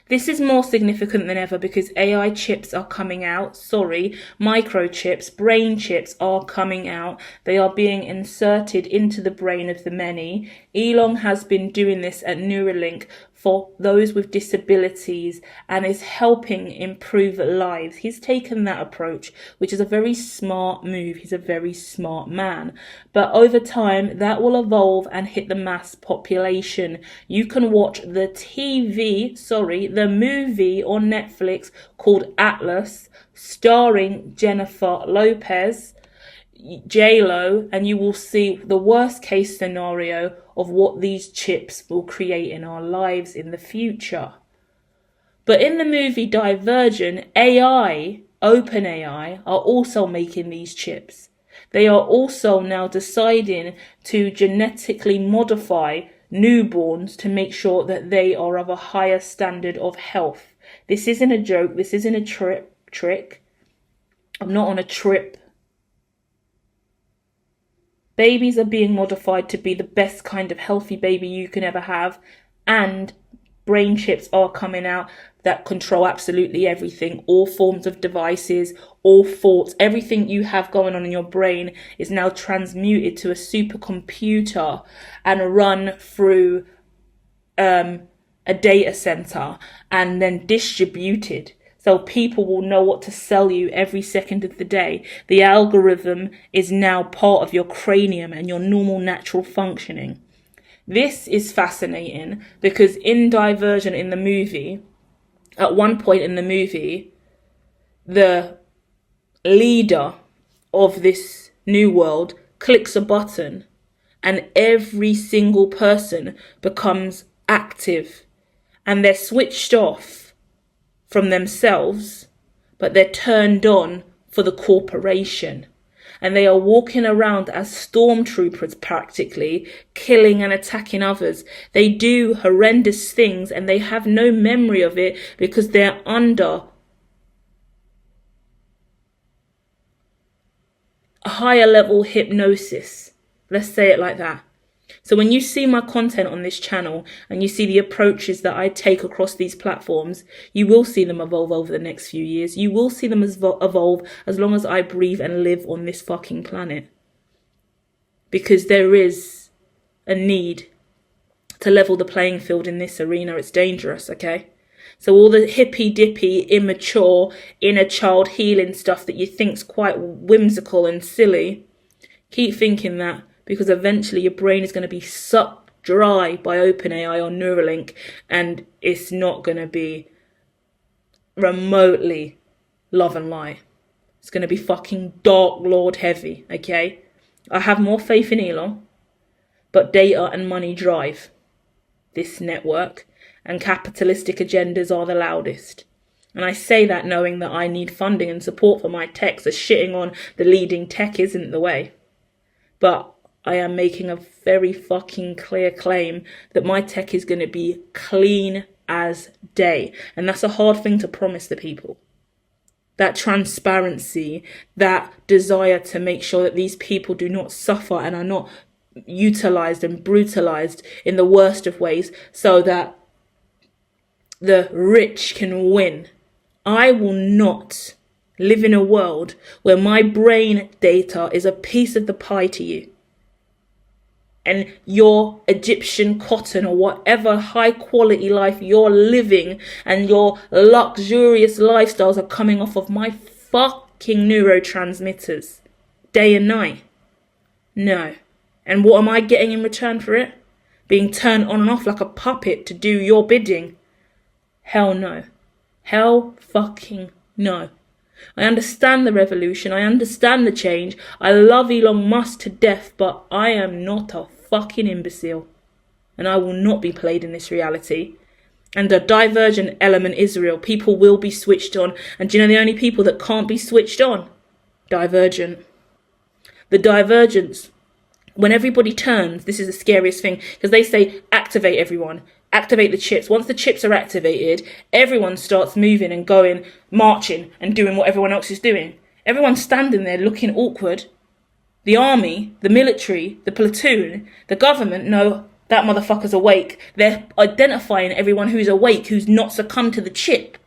S1: This is more significant than ever because AI chips are coming out. Microchips, brain chips are coming out. They are being inserted into the brain of the many. Elon has been doing this at Neuralink for those with disabilities and is helping improve lives. He's taken that approach, which is a very smart move. He's a very smart man. But over time, that will evolve and hit the mass population. You can watch the movie on Netflix called Atlas, starring Jennifer Lopez, J-Lo, and you will see the worst case scenario of what these chips will create in our lives in the future. But in the movie Divergent, OpenAI, are also making these chips. They are also now deciding to genetically modify newborns to make sure that they are of a higher standard of health. This isn't a joke. This isn't a trick. I'm not on a trip. Babies are being modified to be the best kind of healthy baby you can ever have, and brain chips are coming out that control absolutely everything. All forms of devices, all thoughts, everything you have going on in your brain is now transmuted to a supercomputer and run through a data center and then distributed. So people will know what to sell you every second of the day. The algorithm is now part of your cranium and your normal natural functioning. This is fascinating because in Divergent in the movie, at one point in the movie, the leader of this new world clicks a button and every single person becomes active and they're switched off from themselves, but they're turned on for the corporation. and they are walking around as stormtroopers practically, killing and attacking others. They do horrendous things and they have no memory of it because they're under a higher level hypnosis. Let's say it like that. So when you see my content on this channel and you see the approaches that I take across these platforms, you will see them evolve over the next few years. You will see them evolve as long as I breathe and live on this fucking planet. Because there is a need to level the playing field in this arena. It's dangerous, okay? So all the hippy-dippy, immature, inner child healing stuff that you think's quite whimsical and silly, keep thinking that. Because eventually your brain is going to be sucked dry by OpenAI or Neuralink, and it's not going to be remotely love and light. It's going to be fucking Dark Lord heavy, okay? I have more faith in Elon, but data and money drive this network, and capitalistic agendas are the loudest. And I say that knowing that I need funding and support for my tech, so shitting on the leading tech isn't the way. But I am making a very fucking clear claim that my tech is going to be clean as day. And that's a hard thing to promise the people. That transparency, that desire to make sure that these people do not suffer and are not utilized and brutalized in the worst of ways so that the rich can win. I will not live in a world where my brain data is a piece of the pie to you. And your Egyptian cotton or whatever high quality life you're living and your luxurious lifestyles are coming off of my fucking neurotransmitters day and night. No. And what am I getting in return for it? Being turned on and off like a puppet to do your bidding? Hell no. Hell fucking no. I understand the revolution, I understand the change, I love Elon Musk to death, but I am not a fucking imbecile. And I will not be played in this reality. And the divergent element is real. People will be switched on. And do you know the only people that can't be switched on? Divergent. The divergence. When everybody turns, this is the scariest thing, because they say activate everyone. Activate the chips. Once the chips are activated, everyone starts moving and going, marching and doing what everyone else is doing. Everyone's standing there looking awkward. The army, the military, the platoon, the government know that motherfucker's awake. They're identifying everyone who's awake, who's not succumbed to the chip.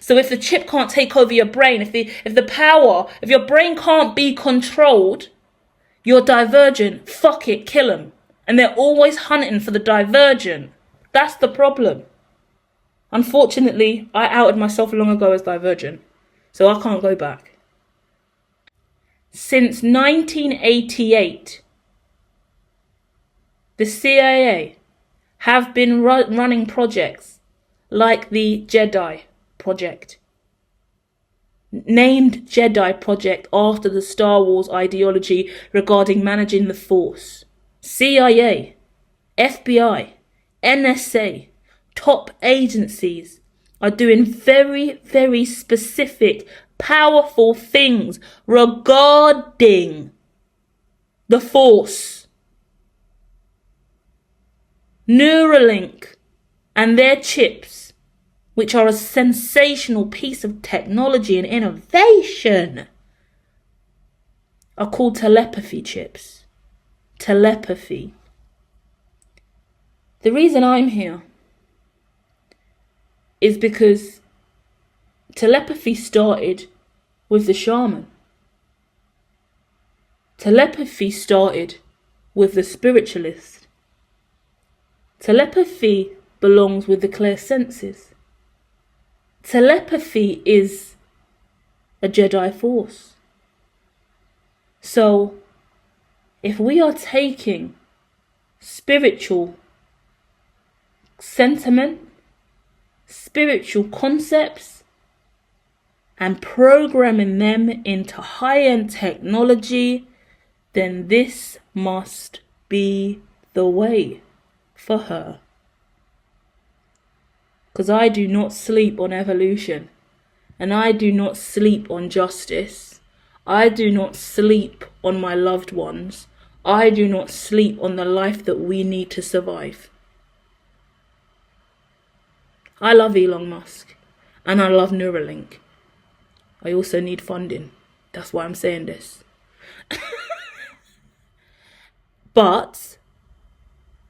S1: So if the chip can't take over your brain, if your brain can't be controlled, you're divergent. Fuck it, kill them. And they're always hunting for the divergent. That's the problem. Unfortunately, I outed myself long ago as divergent, so I can't go back. Since 1988, the CIA have been running projects like the Jedi Project, named Jedi Project after the Star Wars ideology regarding managing the Force. CIA, FBI, NSA, top agencies are doing very, very specific, powerful things regarding the Force. Neuralink and their chips, which are a sensational piece of technology and innovation, are called telepathy chips. Telepathy. The reason I'm here is because telepathy started with the shaman. Telepathy started with the spiritualist. Telepathy belongs with the clear senses. Telepathy is a Jedi force. So, if we are taking spiritual sentiment, spiritual concepts, and programming them into high-end technology, then this must be the way for her. Because I do not sleep on evolution, and I do not sleep on justice. I do not sleep on my loved ones. I do not sleep on the life that we need to survive. I love Elon Musk and I love Neuralink. I also need funding. That's why I'm saying this. But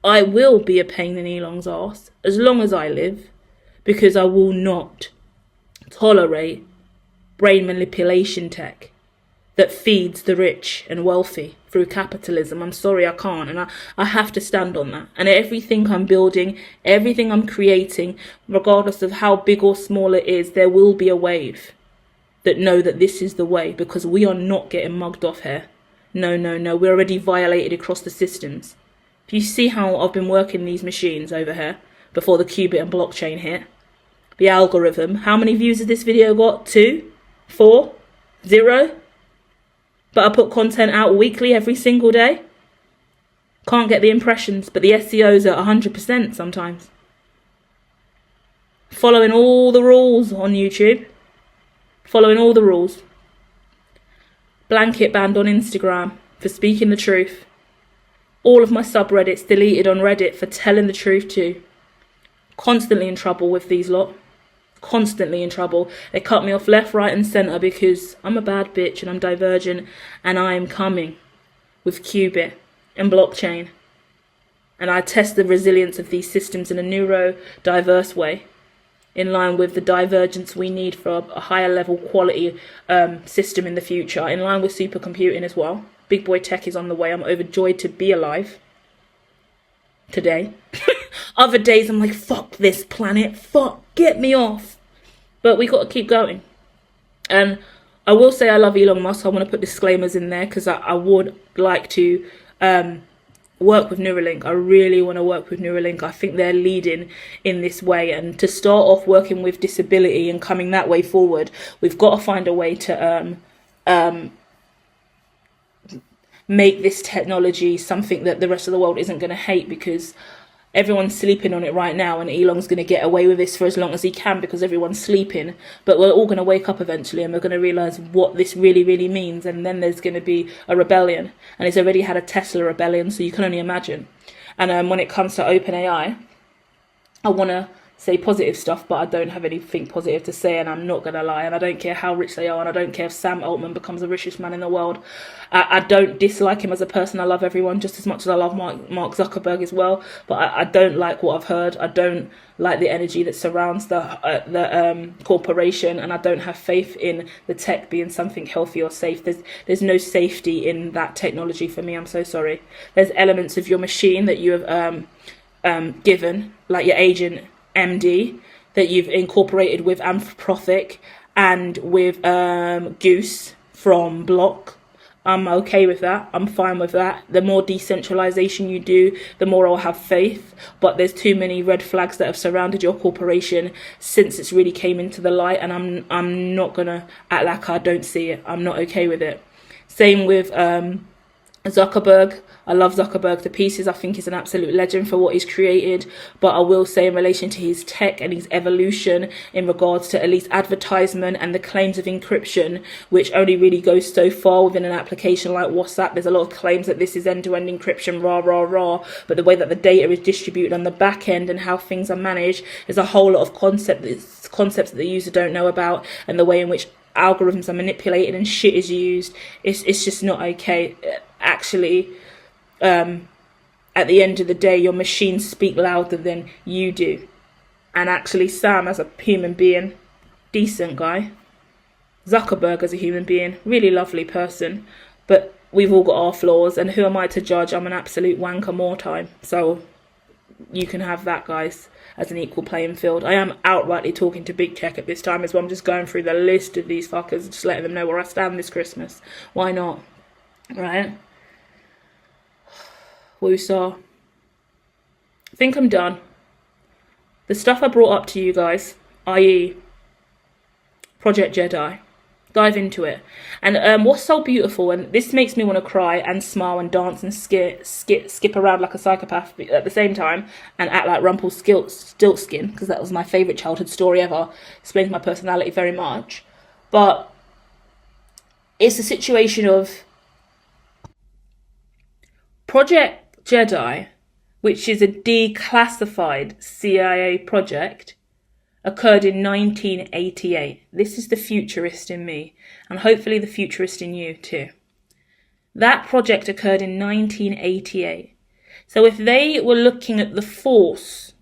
S1: I will be a pain in Elon's ass as long as I live, because I will not tolerate brain manipulation tech that feeds the rich and wealthy through capitalism. I'm sorry, I can't, and I have to stand on that. And everything I'm building, everything I'm creating, regardless of how big or small it is, there will be a wave that know that this is the way, because we are not getting mugged off here. No, we're already violated across the systems. If you see how I've been working these machines over here before the qubit and blockchain hit, the algorithm, how many views has this video got? 2? 4? 0? But I put content out weekly every single day. Can't get the impressions, but the SEO's at 100% sometimes. Following all the rules on YouTube. Following all the rules. Blanket banned on Instagram for speaking the truth. All of my subreddits deleted on Reddit for telling the truth too. Constantly in trouble with these lot. Constantly in trouble. They cut me off left, right and centre because I'm a bad bitch and I'm divergent, and I am coming with qubit and blockchain. And I test the resilience of these systems in a neurodiverse way, in line with the divergence we need for a higher level quality system in the future, in line with supercomputing as well. Big boy tech is on the way. I'm overjoyed to be alive today. Other days I'm like, fuck this planet, fuck, get me off. But we got to keep going. And I will say I love Elon Musk. I want to put disclaimers in there because I would like to work with Neuralink. I really want to work with Neuralink. I think they're leading in this way. And to start off working with disability and coming that way forward, we've got to find a way to make this technology something that the rest of the world isn't going to hate, because everyone's sleeping on it right now, and Elon's going to get away with this for as long as he can because everyone's sleeping. But we're all going to wake up eventually and we're going to realise what this really, really means. And then there's going to be a rebellion. And he's already had a Tesla rebellion, so you can only imagine. And when it comes to OpenAI, I want to say positive stuff, but I don't have anything positive to say, and I'm not going to lie. And I don't care how rich they are, and I don't care if Sam Altman becomes the richest man in the world. I don't dislike him as a person. I love everyone just as much as I love Mark Zuckerberg as well. But I don't like what I've heard. I don't like the energy that surrounds the corporation, and I don't have faith in the tech being something healthy or safe. There's no safety in that technology for me. I'm so sorry. There's elements of your machine that you have given, like your agent MD, that you've incorporated with Anthropic and with Goose from Block. I'm okay with that. I'm fine with that. The more decentralization you do, the more I'll have faith. But there's too many red flags that have surrounded your corporation since it's really came into the light, and I'm not gonna act like I don't see it. I'm not okay with it. Same with Zuckerberg. I love Zuckerberg to pieces. I think he's an absolute legend for what he's created. But I will say, in relation to his tech and his evolution in regards to at least advertisement and the claims of encryption, which only really goes so far within an application like WhatsApp. There's a lot of claims that this is end-to-end encryption, rah. But the way that the data is distributed on the back end and how things are managed, there's a whole lot of concepts that the user don't know about, and the way in which algorithms are manipulated and shit is used. It's just not okay. Actually, at the end of the day, your machines speak louder than you do. And actually, Sam as a human being, decent guy. Zuckerberg as a human being, really lovely person. But we've all got our flaws, and who am I to judge? I'm an absolute wanker more time. So you can have that, guys, as an equal playing field. I am outrightly talking to big tech at this time as well. I'm just going through the list of these fuckers, just letting them know where I stand this Christmas. Why not? Right? Woosah. I think I'm done. The stuff I brought up to you guys, i.e. Project Jedi, dive into it. And what's so beautiful, and this makes me want to cry and smile and dance and skip around like a psychopath at the same time, and act like Rumpelstiltskin, because that was my favourite childhood story ever. Explains my personality very much. But it's a situation of Project Jedi, which is a declassified CIA project, occurred in 1988. This is the futurist in me, and hopefully the futurist in you too. That project occurred in 1988. So if they were looking at the Force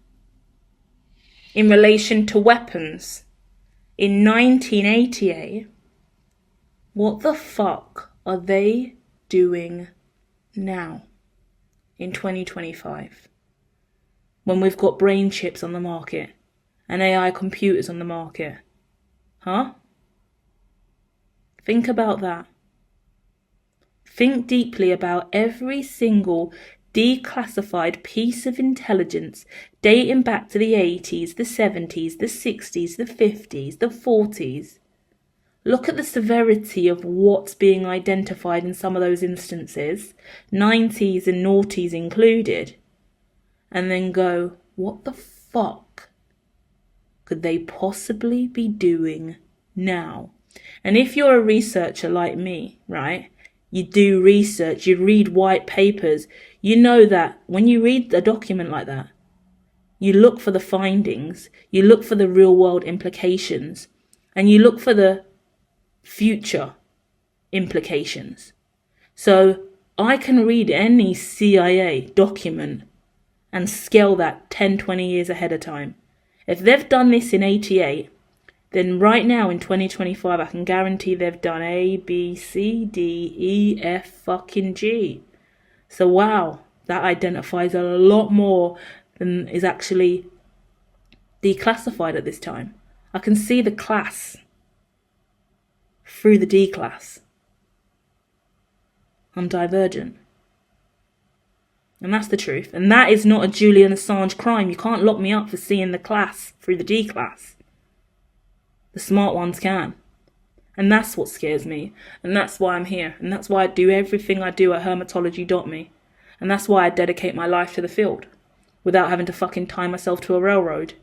S1: in relation to weapons in 1988, what the fuck are they doing now in 2025 when we've got brain chips on the market and AI computers on the market? Huh? Think about that. Think deeply about every single declassified piece of intelligence dating back to the 80s, the 70s, the 60s, the 50s, the 40s. Look at the severity of what's being identified in some of those instances, 90s and noughties included, and then go, what the fuck could they possibly be doing now? And if you're a researcher like me, right, you do research, you read white papers, you know that when you read a document like that, you look for the findings, you look for the real world implications, and you look for the future implications. So I can read any CIA document and scale that 10, 20 years ahead of time. If they've done this in 88, then right now in 2025, I can guarantee they've done A, B, C, D, E, F, fucking G. So wow, that identifies a lot more than is actually declassified at this time. I can see the class through the D class. I'm divergent. And that's the truth. And that is not a Julian Assange crime. You can't lock me up for seeing the class through the D class. The smart ones can. And that's what scares me. And that's why I'm here. And that's why I do everything I do at hermitology.me. And that's why I dedicate my life to the field. Without having to fucking tie myself to a railroad.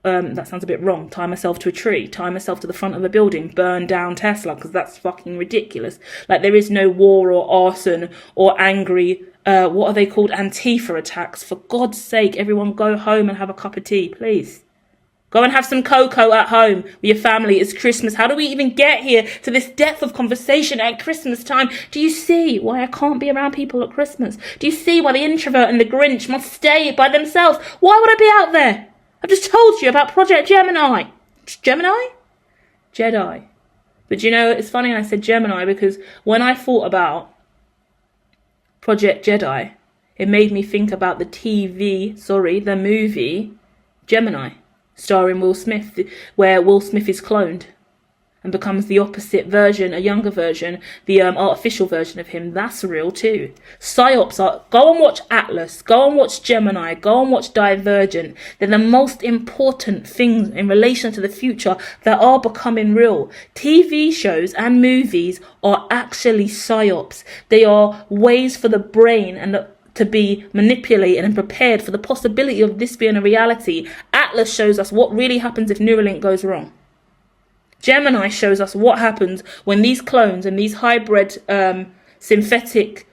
S1: That sounds a bit wrong. Tie myself to a tree. Tie myself to the front of a building. Burn down Tesla. Because that's fucking ridiculous. Like there is no war or arson or angry, what are they called? Antifa attacks. For God's sake, everyone go home and have a cup of tea, please. Go and have some cocoa at home with your family. It's Christmas. How do we even get here to this depth of conversation at Christmas time? Do you see why I can't be around people at Christmas? Do you see why the introvert and the Grinch must stay by themselves? Why would I be out there? I've just told you about Project Gemini. Gemini? Jedi. But you know, it's funny I said Gemini because when I thought about Project Jedi, it made me think about the movie Gemini. Starring Will Smith, where Will Smith is cloned and becomes the opposite version, a younger version, the artificial version of him. That's real too. Psyops are, go and watch Atlas, go and watch Gemini, go and watch Divergent. They're the most important things in relation to the future that are becoming real. TV shows and movies are actually psyops. They are ways for the brain and to be manipulated and prepared for the possibility of this being a reality. Atlas shows us what really happens if Neuralink goes wrong. Gemini shows us what happens when these clones and these hybrid synthetic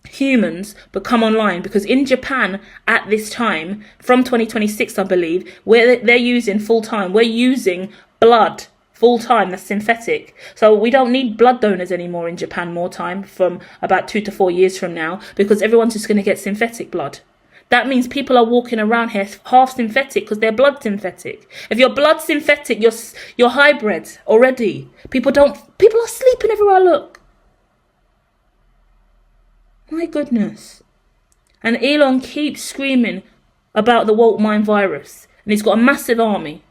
S1: humans become online. Because in Japan at this time, from 2026 I believe, where they're using full time, we're using blood full time, that's synthetic. So we don't need blood donors anymore in Japan more time from about 2 to 4 years from now because everyone's just going to get synthetic blood. That means people are walking around here half synthetic because their blood's synthetic. If your blood's synthetic, you're hybrid already. People are sleeping everywhere I look. My goodness. And Elon keeps screaming about the woke mind virus. And he's got a massive army.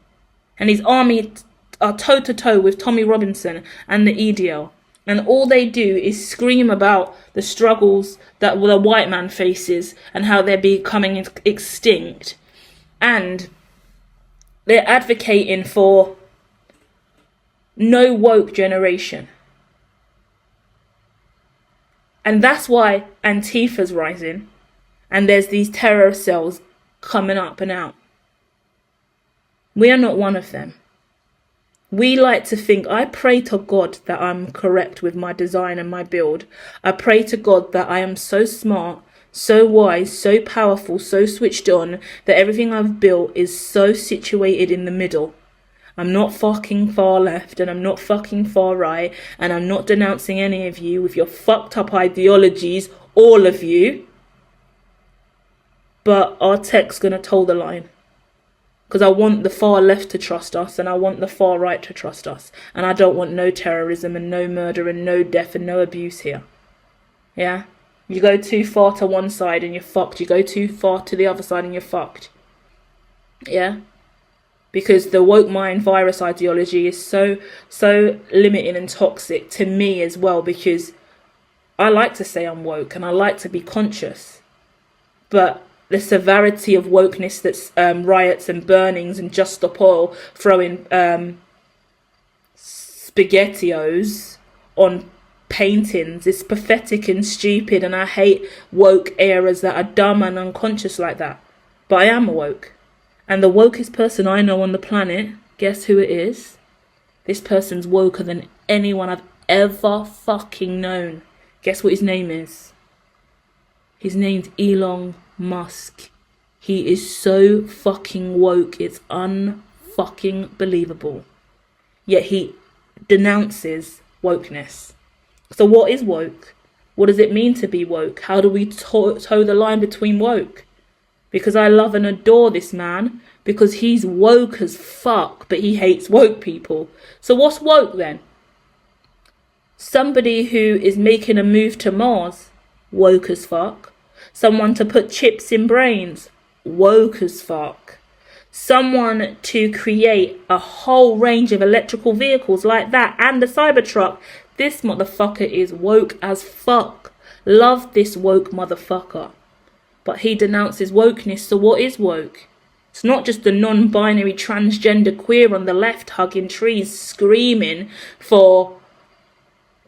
S1: And his army are toe-to-toe with Tommy Robinson and the EDL. And all they do is scream about the struggles that the white man faces and how they're becoming extinct. And they're advocating for no woke generation. And that's why Antifa's rising. And there's these terror cells coming up and out. We are not one of them. We like to think, I pray to God that I'm correct with my design and my build. I pray to God that I am so smart, so wise, so powerful, so switched on, that everything I've built is so situated in the middle. I'm not fucking far left and I'm not fucking far right, and I'm not denouncing any of you with your fucked up ideologies, all of you. But our tech's gonna toe the line. Because I want the far left to trust us and I want the far right to trust us. And I don't want no terrorism and no murder and no death and no abuse here. Yeah? You go too far to one side and you're fucked. You go too far to the other side and you're fucked. Yeah? Because the woke mind virus ideology is so limiting and toxic to me as well, because I like to say I'm woke and I like to be conscious. But the severity of wokeness that's riots and burnings and Just Stop Oil throwing SpaghettiOs on paintings is pathetic and stupid, and I hate woke eras that are dumb and unconscious like that. But I am woke. And the wokest person I know on the planet, guess who it is? This person's woker than anyone I've ever fucking known. Guess what his name is? His name's Elon Musk. He is so fucking woke, it's unfucking believable. Yet he denounces wokeness. So what is woke? What does it mean to be woke? How do we toe the line between woke? Because I love and adore this man, because he's woke as fuck, but he hates woke people. So what's woke then? Somebody who is making a move to Mars, woke as fuck. Someone to put chips in brains, woke as fuck. Someone to create a whole range of electrical vehicles like that and the Cybertruck. This motherfucker is woke as fuck. Love this woke motherfucker. But he denounces wokeness, so what is woke? It's not just the non-binary transgender queer on the left hugging trees screaming for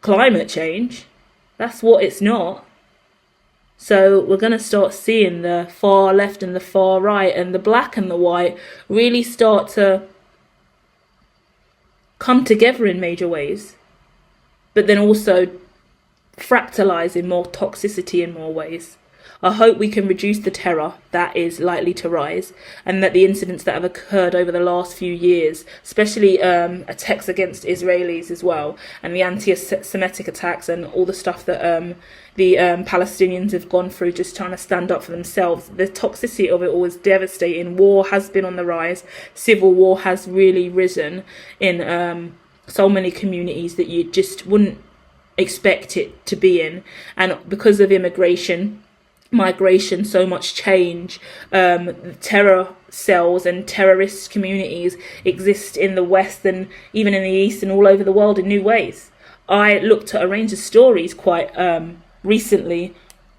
S1: climate change. That's what it's not. So we're going to start seeing the far left and the far right and the black and the white really start to come together in major ways, but then also fractalize in more toxicity in more ways. I hope we can reduce the terror that is likely to rise, and that the incidents that have occurred over the last few years, especially attacks against Israelis as well, and the anti-Semitic attacks and all the stuff that the Palestinians have gone through just trying to stand up for themselves. The toxicity of it all is devastating. War has been on the rise. Civil war has really risen in so many communities that you just wouldn't expect it to be in. And because of immigration, migration, so much change, terror cells and terrorist communities exist in the West and even in the East and all over the world in new ways. I looked at a range of stories quite recently,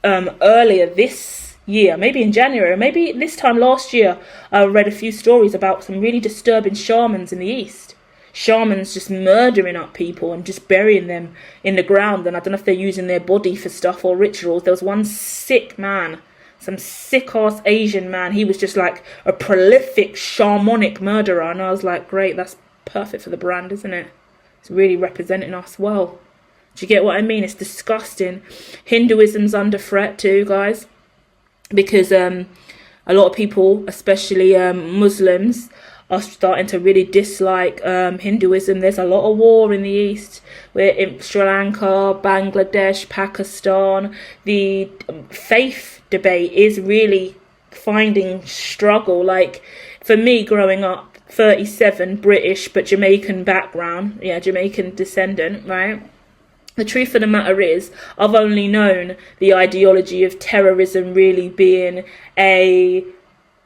S1: earlier this year, maybe in January, maybe this time last year. I read a few stories about some really disturbing shamans in the East. Shamans just murdering up people and just burying them in the ground. And I don't know if they're using their body for stuff or rituals. There was one sick man, some sick-ass Asian man. He was just like a prolific shamanic murderer. And I was like, great, that's perfect for the brand, isn't it? It's really representing us well. Do you get what I mean? It's disgusting. Hinduism's under threat too, guys. Because a lot of people, especially Muslims, are starting to really dislike Hinduism. There's a lot of war in the East. We're in Sri Lanka, Bangladesh, Pakistan. The faith debate is really finding struggle. Like, for me, growing up, 37, British, but Jamaican background. Yeah, Jamaican descendant, right? The truth of the matter is, I've only known the ideology of terrorism really being a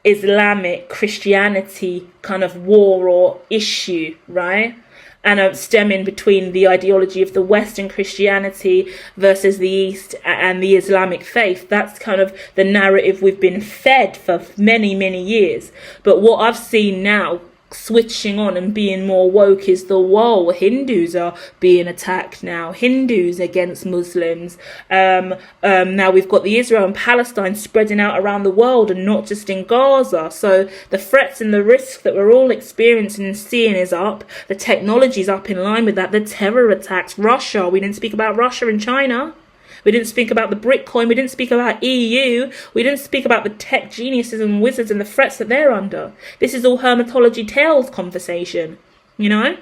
S1: Islamic Christianity kind of war or issue, right? And stemming between the ideology of the Western Christianity versus the East and the Islamic faith. That's kind of the narrative we've been fed for many, many years. But what I've seen now switching on and being more woke is the whoa, Hindus are being attacked now, Hindus against Muslims. Now we've got the Israel and Palestine spreading out around the world and not just in Gaza. So the threats and the risks that we're all experiencing and seeing is up. The technology's up in line with that. The terror attacks, Russia, we didn't speak about Russia and China. We didn't speak about the Bitcoin. We didn't speak about EU. We didn't speak about the tech geniuses and wizards and the threats that they're under. This is all Hermitology Tales conversation, you know?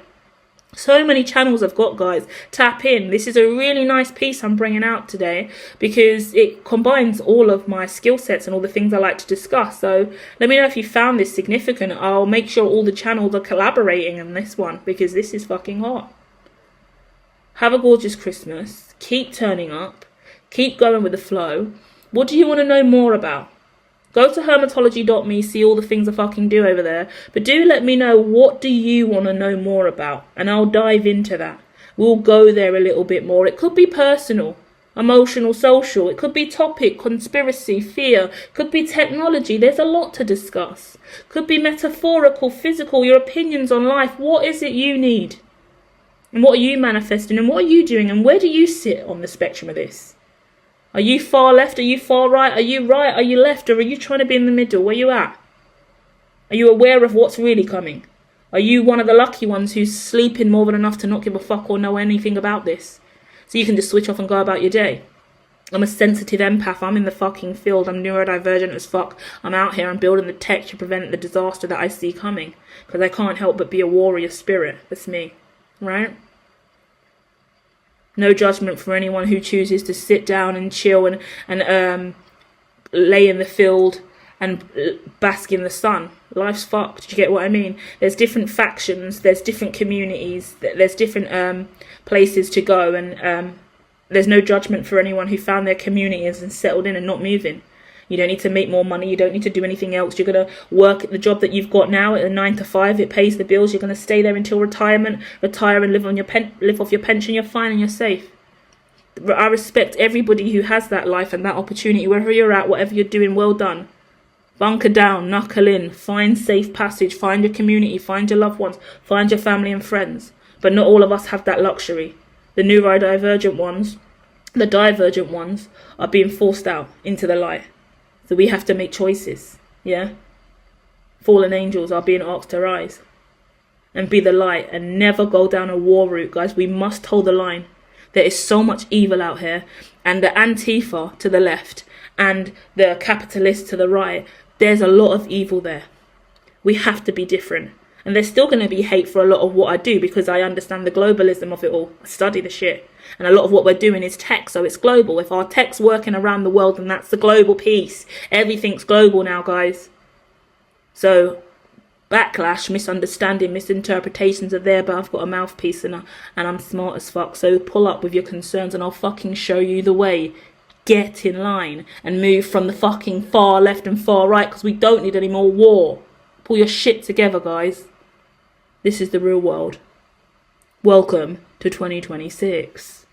S1: So many channels I've got, guys. Tap in. This is a really nice piece I'm bringing out today because it combines all of my skill sets and all the things I like to discuss. So let me know if you found this significant. I'll make sure all the channels are collaborating on this one because this is fucking hot. Have a gorgeous Christmas. Keep turning up. Keep going with the flow. What do you want to know more about? Go to hermitology.me, see all the things I fucking do over there. But do let me know, what do you want to know more about? And I'll dive into that. We'll go there a little bit more. It could be personal, emotional, social. It could be topic, conspiracy, fear. It could be technology. There's a lot to discuss. Could be metaphorical, physical, your opinions on life. What is it you need? And what are you manifesting? And what are you doing? And where do you sit on the spectrum of this? Are you far left? Are you far right? Are you right? Are you left? Or are you trying to be in the middle? Where you at? Are you aware of what's really coming? Are you one of the lucky ones who's sleeping more than enough to not give a fuck or know anything about this? So you can just switch off and go about your day. I'm a sensitive empath. I'm in the fucking field. I'm neurodivergent as fuck. I'm out here. I'm building the tech to prevent the disaster that I see coming. Because I can't help but be a warrior spirit. That's me. Right? No judgment for anyone who chooses to sit down and chill and lay in the field and bask in the sun. Life's fucked. Do you get what I mean? There's different factions. There's different communities. There's different places to go. And there's no judgment for anyone who found their communities and settled in and not moving. You don't need to make more money. You don't need to do anything else. You're going to work at the job that you've got now at a 9 to 5. It pays the bills. You're going to stay there until retirement. Retire and live off your pension. You're fine and you're safe. I respect everybody who has that life and that opportunity. Wherever you're at, whatever you're doing, well done. Bunker down, knuckle in, find safe passage, find your community, find your loved ones, find your family and friends. But not all of us have that luxury. The neurodivergent ones, the divergent ones, are being forced out into the light. So we have to make choices, yeah? Fallen angels are being asked to rise and be the light and never go down a war route, guys. We must hold the line. There is so much evil out here, and the Antifa to the left and the capitalists to the right, there's a lot of evil there. We have to be different. And there's still going to be hate for a lot of what I do because I understand the globalism of it all. I study the shit. And a lot of what we're doing is tech, so it's global. If our tech's working around the world, then that's the global piece. Everything's global now, guys. So backlash, misunderstanding, misinterpretations are there, but I've got a mouthpiece and I'm smart as fuck. So pull up with your concerns and I'll fucking show you the way. Get in line and move from the fucking far left and far right because we don't need any more war. Pull your shit together, guys. This is the real world. Welcome to 2026.